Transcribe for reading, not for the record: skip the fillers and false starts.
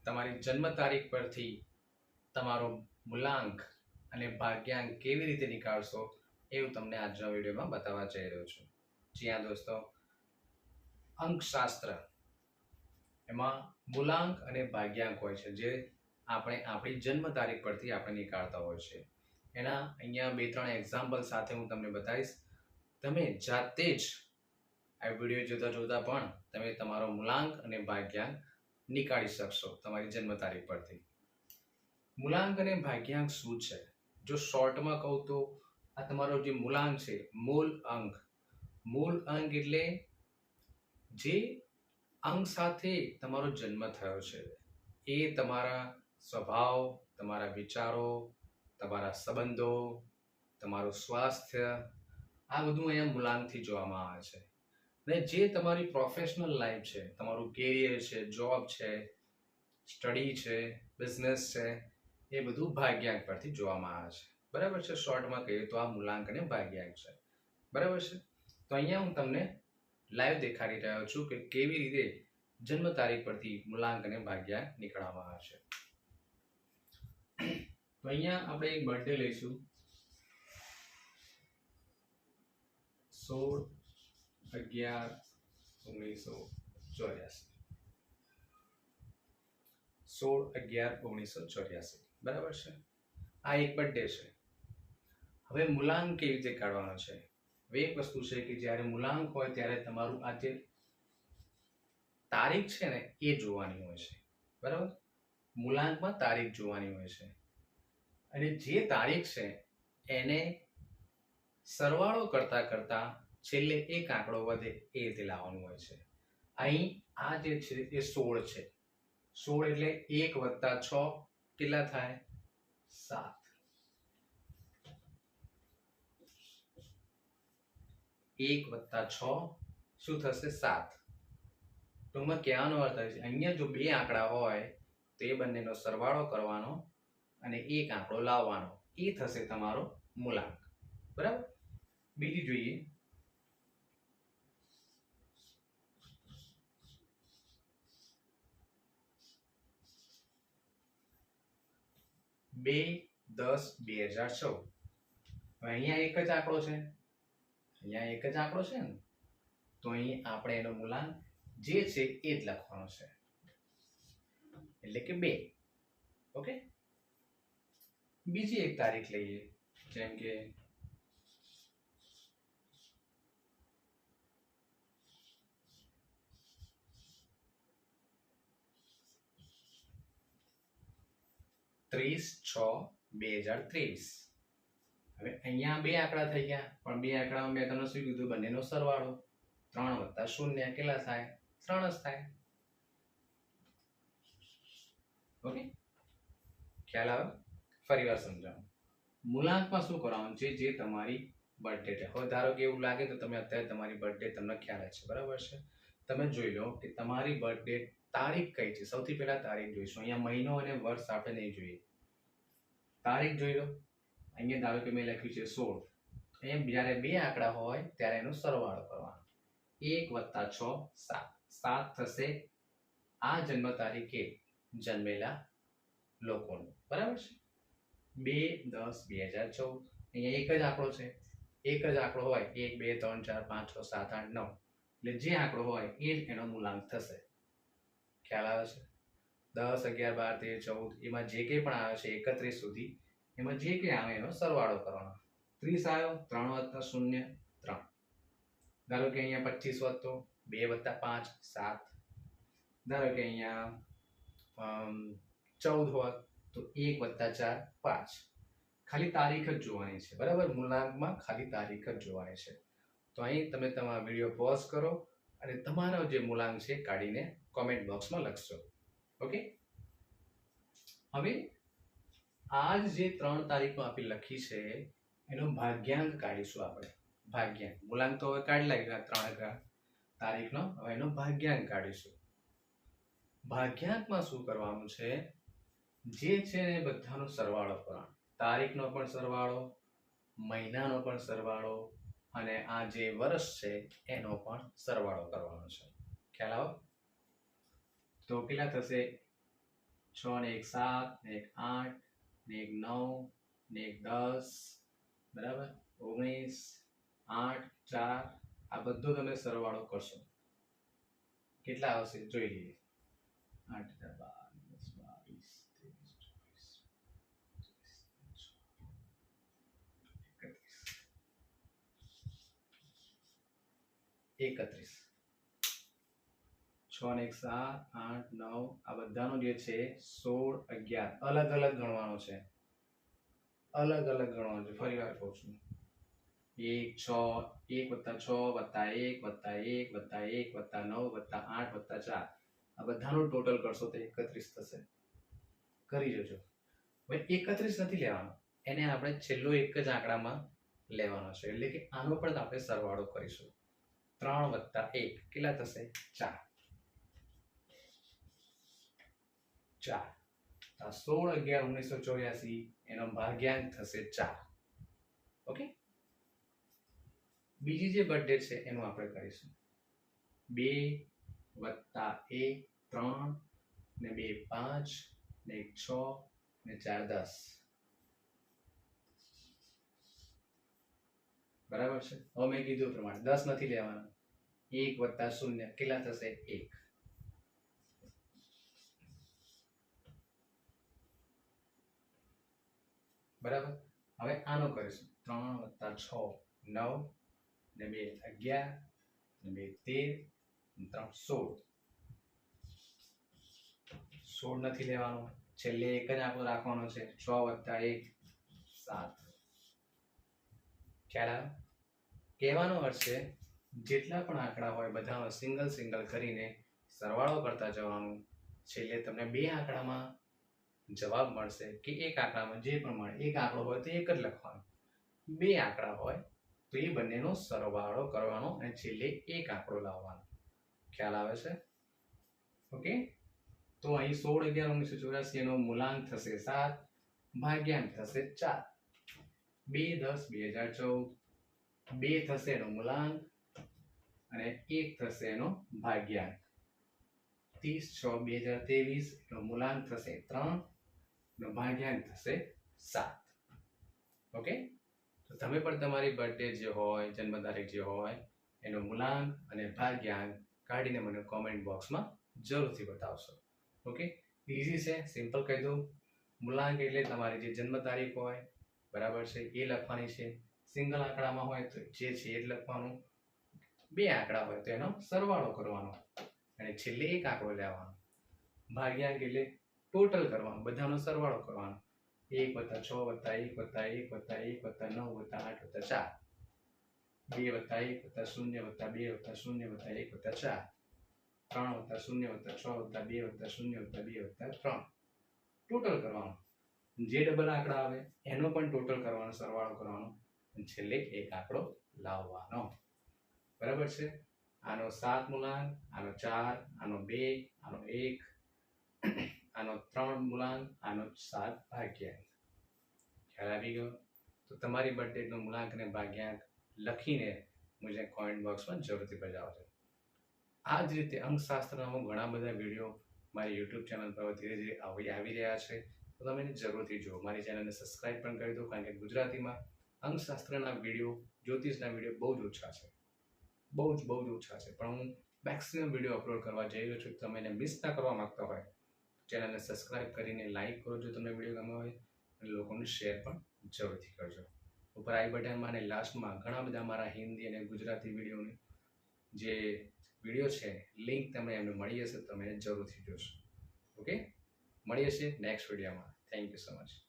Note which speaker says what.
Speaker 1: તમારી જન્મ તારીખ પરથી તમારો મૂલાંક અને ભાગ્યાંક કેવી રીતે નીકાળશો એવું તમને આજના વિડીયોમાં બતાવવા જઈ રહ્યો છું. જી હા દોસ્તો, અંકશાસ્ત્ર એમાં મૂલાંક અને ભાગ્યાંક હોય છે, જે આપણે આપણી જન્મ તારીખ પરથી આપણે નીકાળતા હોય છે. એના અહીંયા 2-3 એક્ઝામ્પલ સાથે હું તમને બતાવીશ. તમે જાતે જ આ વિડીયો જોતા જોતા પણ તમે તમારો મૂલાંક અને ભાગ્યાંક નીકાળી શકશો તમારી જન્મ તારીખ પરથી. મૂલાંક અને ભાગ્યાંક શું છે? જો શોર્ટમાં કહું તો આ તમારો જે મૂલાંક છે, મૂળ અંક. મૂળ અંક એટલે જે અંક સાથે તમારો જન્મ થયો છે, એ તમારા સ્વભાવ, તમારા વિચારો, તમારા સંબંધો, તમારું સ્વાસ્થ્ય, આ બધું અહીંયા મૂલાંકથી જોવામાં આવે છે. ને જે તમારી પ્રોફેશનલ લાઈફ છે, તમારું કેરિયર છે, જોબ છે, સ્ટડી છે, બિઝનેસ છે, એ બધું ભાગ્યાંક પરથી જોવામાં આવે છે. બરાબર છે? શોર્ટમાં કહીએ તો આ મૂલાંક અને ભાગ્યાંક છે. બરાબર છે? તો અહીંયા હું તમને લાઈવ દેખાડી રહ્યો છું કે કેવી રીતે જન્મ તારીખ પરથી મૂલાંક અને ભાગ્યાંક નીકળવામાં આવે છે. તો અહીંયા આપણે એક બર્થડે લઈશું. 16/11/1984. 16/11/1984. બરાબર છે? આ એક બર્થડે છે. હવે મૂલાંક કેવી રીતે કાઢવાનો છે? હવે એક વસ્તુ છે કે જ્યારે મૂલાંક હોય ત્યારે તમારું આ જે તારીખ છે ને એ જોવાની હોય છે. બરાબર? મૂલાંકમાં તારીખ જોવાની હોય છે, અને જે તારીખ છે એને સરવાળો કરતા કરતા છેલ્લે એક આંકડો વધે એ રીતે લાવવાનું હોય છે. અહીં આ જે છે એ 16 છે. 16 એટલે 1 + 6 કેટલા થાય? 7. 1 + 6 શું થશે? 7. ટૂંકમાં કહેવાનો અર્થ છે અહીંયા જો બે આંકડા હોય તો એ બંનેનો સરવાળો કરવાનો અને એક આંકડો લાવવાનો, એ થશે તમારો મૂલાંક. બરાબર? બીજી જોઈએ. 2/10/2014. હવે અહીંયા એક જ આંકડો છે, અહીંયા એક જ આંકડો છે ને, તો અહીં આપણે એનો મૂલાંક જે છે એ જ લખવાનો છે, એટલે કે 2. ઓકે? બીજી એક તારીખ લઈએ, જેમ કે 30/6/2023. હવે અહીંયા બે આંકડા થઈ ગયા, પણ બે આંકડામાં મેં તમને શું કીધું? બંનેનો સરવાળો. 3 + 0 કેટલા થાય? 3 જ થાય. ઓકે? ખ્યાલ આવે? ફરી વાર સમજાવું. મૂલાંકમાં શું કરવાનું છે? જે તમારી બર્થડે છે. હવે ધારો કે એવું લાગે તો તમે અત્યારે તમારી બર્થડે તમને ખ્યાલ છે. બરાબર છે? તમે જોઈ લો કે તમારી બર્થડે તારીખ કઈ છે. સૌથી પહેલા તારીખ જોઈશું. અહીંયા મહિનો અને વર્ષ આપણે નહીં જોઈએ. તારીખ જોઈ લો. અહીંયા ધારો કે મેં લખ્યું છે 16. અહીંયા જ્યારે બે આંકડા હોય ત્યારે એનો સરવાળો કરવાનો. 1 + 6 7. 7 થશે આ જન્મ તારીખે જન્મેલા લોકોનું. બરાબર છે? 2/10/2014. અહીંયા એક જ આંકડો છે. એક જ આંકડો હોય 1 2 3 4 5 6 7 8 9, એટલે જે આંકડો હોય એ જ એનો મૂલાંક થશે. ખ્યાલ આવે છે? 10 11 12 13 14 એમાં જે કંઈ પણ આવે છે 31 સુધી, એમાં જે કંઈ આવે એનો સરવાળો કરવાનો. 30 આવ્યો, 3 + 0 3. ધારો કે અહીંયા 25 વધતો, 2 + 5 7. ધારો કે અહીંયા 14 હોત તો 1 + 4 5. ખાલી તારીખ જ જોવાની છે. બરાબર? મૂલાંકમાં ખાલી તારીખ જ જોવાની છે. તો અહીં તમે તમારો વિડીયો પોઝ કરો અને તમારો જે મૂલાંક છે કાઢીને કોમેન્ટ બોક્સમાં લખશો. ઓકે? હવે આ જે 3 તારીખો આપી લખી છે એનો ભાગ્યાંક કાઢીશું આપણે. ભાગ્યાંક. મૂલાંક તો હવે કાઢી લાગ્યો 3 તારીખનો. હવે એનો ભાગ્યાંક કાઢીશું. ભાગ્યાંકમાં શું કરવાનું છે? જે છે એ બધાનો સરવાળો કરવાનો. તારીખનો પણ સરવાળો, મહિનાનો પણ સરવાળો, અને આ જે વર્ષ છે એનો પણ સરવાળો કરવાનો છે. ખ્યાલ આવે? તો કેટલા થશે? 6 ને 1 7 ને 1 8 ને 1 9 ને 1 10 બરાબર 19 8 4 આ બધું તમે સરવાળો કરશો કેટલા આવશે જોઈ લઈએ 8 12 31 6 ને 1 7 8 9 આ બધાનો જે છે 16 11 અલગ અલગ ગણવાનો છે અલગ અલગ ગણવાનો છે ફરી વાર કહું છું 1 6 1 + 6 + 1 + 1 + 1 + 9 + 8 + 4 આ બધાનું ટોટલ કરશો તો 31 થશે કરી જોજો હવે 31 નથી લેવાનો એને આપણે છેલ્લો એક જ આંકડામાં લેવાનો છે એટલે કે આનો પણ આપણે સરવાળો કરીશું 3 + 1 કેટલા થશે 4 4 આ 16 11 1984 એનો ભાગ્યાંક થશે 4 ઓકે બીજી જે બર્થડે છે એનું આપણે કરીશું 2 + 1 3 ને 2 5 ને 1 6 ને 4 10 બરાબર છે હવે મેં કીધું પ્રમાણે 10 નથી લેવાના 1 + 0 કેટલા થશે 1 બરાબર હવે આનો કરીશું 3 + 6 9 ને 2 11 ને 2 13 ને 3 16 16 નથી લેવાનો છેલ્લે એક જ આંકડો રાખવાનો છે 6 + 1 7 ખ્યાલ આવે કહેવાનો અર્થ છે જેટલા પણ આંકડા હોય બધાનો સિંગલ કરીને સરવાળો કરતા જવાનું છેલ્લે તમને બે આંકડામાં જવાબ મળશે કે એક આંકડામાં જે પણ મળે એક આંકડો હોય તો એક જ લખવાનો બે આંકડા હોય તો એ બંનેનો સરવાળો કરવાનો અને છેલ્લે એક આંકડો લાવવાનો ખ્યાલ આવે છે ઓકે તો અહીં 16 11 1984 એનો મૂલાંક થશે 7 ભાગ્યાંક થશે 4 2 10 2014 2 થશે એનો મૂલાંક અને 1 થશે એનો ભાગ્યાંક 30 6 2023 એનો મૂલાંક થશે 3 નો ભાગ્યાંક થશે 7 ઓકે તો તમે પણ તમારી બર્થડે જે હોય જન્મ તારીખ જે હોય એનો મૂલાંક અને ભાગ્યાંક કાઢીને મને કોમેન્ટ બોક્સમાં જરૂરથી બતાવશો ઓકે ઈઝી છે સિમ્પલ કહી દઉં મૂલાંક એટલે તમારી જે જન્મ તારીખ હોય બરાબર છે એ લખવાની છે સિંગલ આંકડામાં હોય તો જે છે એ જ લખવાનું બે આંકડા હોય તો એનો સરવાળો કરવાનો અને છેલ્લે એક આંકડો લેવાનો ભાગ્યાંક એટલે ટોટલ કરવાનું બધાનો સરવાળો કરવાનો 1 + 6 + 1 + 1 + 1 + 9 + 8 + 4 2 + 1 + 0 + 2 + 0 + 1 + 4 3 + 0 + 6 + 2 + 0 + 2 + 3 ટોટલ કરવાનું જે ડબલ આંકડા આવે એનો પણ ટોટલ કરવાનો સરવાળો કરવાનો અને છેલ્લે એક આંકડો લાવવાનો બરાબર છે આનો 7 મૂલાંક આનો 4 આનો 2 આનો 1 આનો 3 મૂલાંક આનો 7 ભાગ્યાંક ખ્યાલ આવી ગયો તો તમારી બર્થડેનો મૂલાંક અને ભાગ્યાંક લખીને મુझे કોમેન્ટ બોક્સમાં જરૂરથી બતાવજો આ જ રીતે અંકશાસ્ત્રના ઘણા બધા વિડીયો મારી યુટ્યુબ ચેનલ પર ધીરે ધીરે આવી રહ્યા છે તો તમે એને જરૂરથી જુઓ મારી ચેનલને સબસ્ક્રાઇબ પણ કરી દો કારણ કે ગુજરાતીમાં અંકશાસ્ત્રના વિડીયો જ્યોતિષના વિડીયો બહુ જ ઓછા છે બહુ જ ઓછા છે પણ હું મેક્સિમમ વિડીયો અપલોડ કરવા જઈ રહ્યો છું તમે એને મિસ ના કરવા માંગતા હોય ચેનલને સબસ્ક્રાઇબ કરીને લાઇક કરો જો તમને વિડીયો ગમ્યો હોય અને લોકોને શેર પણ જરૂરથી કરજો ઉપર આઈ બટનમાં અને લાસ્ટમાં ઘણા બધા મારા હિન્દી અને ગુજરાતી વિડીયોની જે વિડીયો છે લિંક તમને એમને મળી હશે તમે જરૂરથી જોશો ઓકે મળી હશે નેક્સ્ટ વિડીયોમાં થેન્ક યુ સો મચ